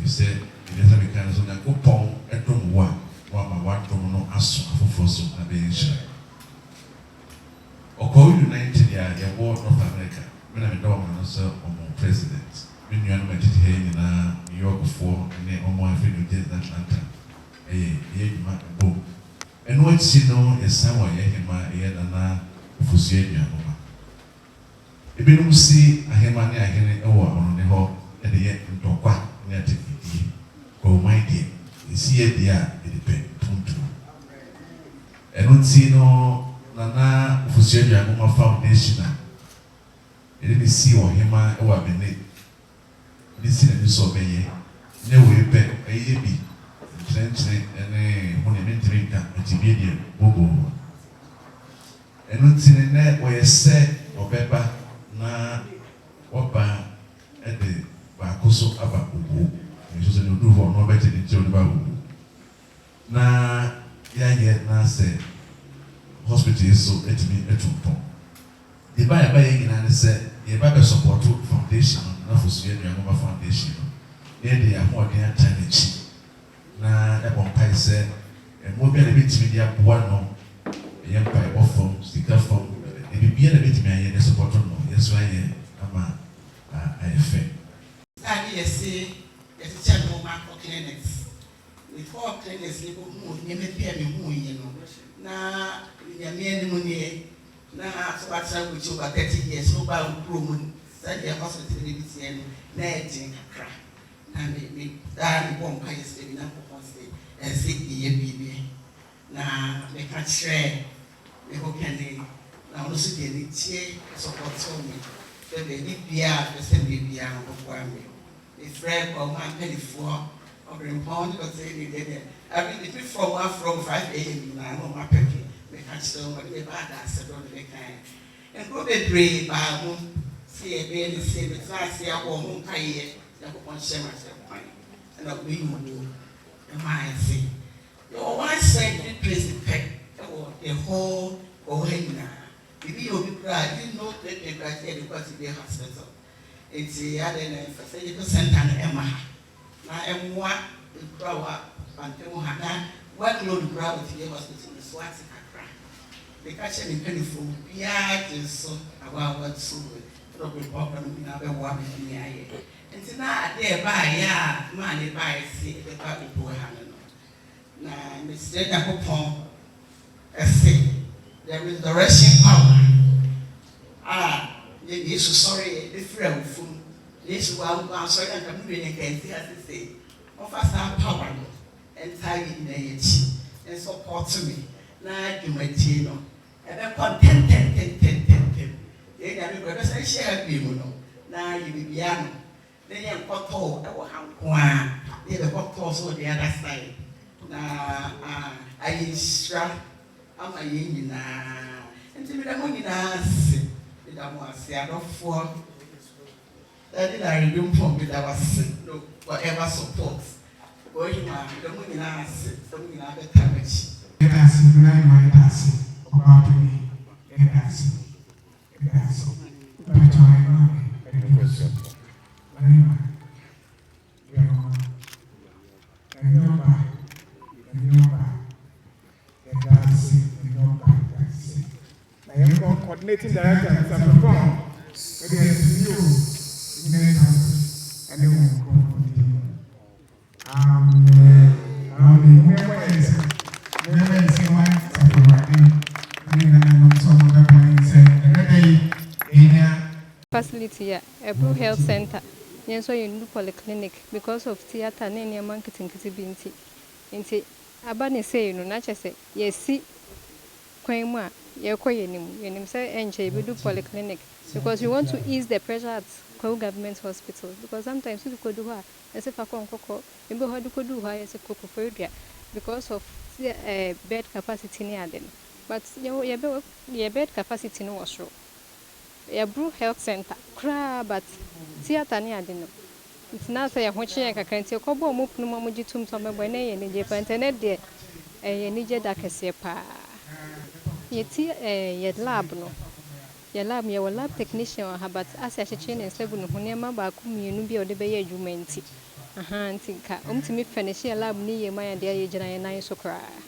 said, in the kind of a coupon at room one no aso afoforo so na be nhyira. Okɔ United ya yɛwɔ North America. Me na me dɔm no so ɔmo president. Me nua no ma tete ha nyinaa New York foɔ ne ɔmo afi New Jersey Atlanta. Yɛ dwuma bom. Ɛno akyi no yɛsan wɔ yɛ hema yɛ nana ofusua aduano ma. Ebinom si ahema ne ahene ɛwɔ ɔno ne hɔ ɛde yɛ ntɔkwa ne atemidie. Kɔɔman deɛ esi yɛ deɛ a yɛde pɛ tuntum. Ɛno nti no nana ofusua aduano ma foundation a yɛde ne si wɔ hema ɛwɔ abene ne si na ne so ɔbɛyɛ ne wɔ epɛ ɛyɛ bi nkyerɛnkyerɛn ɛne ho ne mentiri nka ɛtibie deɛ bobo. Ɛno nti ne wɔyɛ sɛ ɔbɛba na wɔba ɛde baako so aba obo. Nso sɛ ne odu hɔ no ɔbɛgye ne nkyɛn ɔde ba obo. Na yɛayɛ na sɛ hospital so etimi etumpɔn. Deba yɛba yɛ nyinaa ne sɛ yɛba bɛ support foundation na ofusua aduano ma foundation no. Yɛde ahoɔden ata n'akyi. Na ɛbɔ mpae sɛ ɛmo bi a na ebetumi de aboa no ɛyɛ mpae bɔ fam sika fam ebibia na ebetumi ayɛ ne support no yɛso ayɛ ama ayɛ fɛ. Sadi yɛsi yɛsi no ma clinics before clinics ni ko hu nyɛmɛ pia mi hu yɛ no na nyɛmɛ ni mu nie na so ba tra wo chi over 30 years no ba wo mu sadi yɛ hospital ni bi tie no na yɛ tin kakra na me da ni bɔ mpae sɛ bi na ko ɛsɛ yɛ bibi na me ka kyerɛ me ho kɛne na ɔno so deɛ ne tie support me sɛ baabi bia sɛ baabi a ɔboa me mefrɛ ɔma mpanifoɔ ɔbrempɔn ne ɔsɛ ne deɛ abi ne bi from 5 a.m. na no ma pɛke me ka kyerɛ ɔmo de ba da asɛ dɔ ne kan nkuro bebree baa mu sɛ yɛbɛyɛ ne sɛ metena ase abɔ ɔmo nkayɛ na kɔkɔ nhyɛ ma hyɛ kwan ɛna ɔbɛyi wo I see. Your one side place the whole Ohena. If you be proud, you know that the graduate because of the hospital. It's the other facility center and Emma. Now, I'm one grow up until Hana, what load grow with the hospital is what's a crack. The catcher in penny food, yeah, so about what's so probably problem in our woman in the eye. And so now they buy, yeah, money buy, see the public who have na Mr. Nakopon, the resurrection power. The sorry, the friend food. This one, I'm sorry, I'm communicating, as they say. Of us are power and tie in the age and support me. Now, you might know. And then content. They have a say, share people. Now you be piano. Then you have got told, I will have one. They have got told the other side. Na ayisra ama yenyi na enti me da mo nyina se me da mo ase adofo that is a review from me that was no whatever support go you ma me da mo nyina ase so mo nyina be tamechi let us see na my dance about me let us but I know coordinating director Mr. Perform with the CEO and facility a Blue Health Center yen so yen polyclinic because of theater na ene marketing kiti binti nti aba ne say no na chese yesi kwan mu a ye koyenim say enche be do polyclinic because we want to ease the pressure at government hospitals because sometimes you could do ha ese fa konkoko ebe ho do kodu ha ese kokofo dua because of bed capacity ni aden but ye bed capacity no was wrong. A Blue Health Center, but theater near dinner. It's not a hoche can take a couple move no mojitum some bene and in Japan there a nije da casepa. Yet lab no. Your lab, your lab technician, but as a chain and 7 who never back whom you be or the bay jumenti. aha nti ka omtimi finish lab ni ye ma ya de ye gina ye nan so kra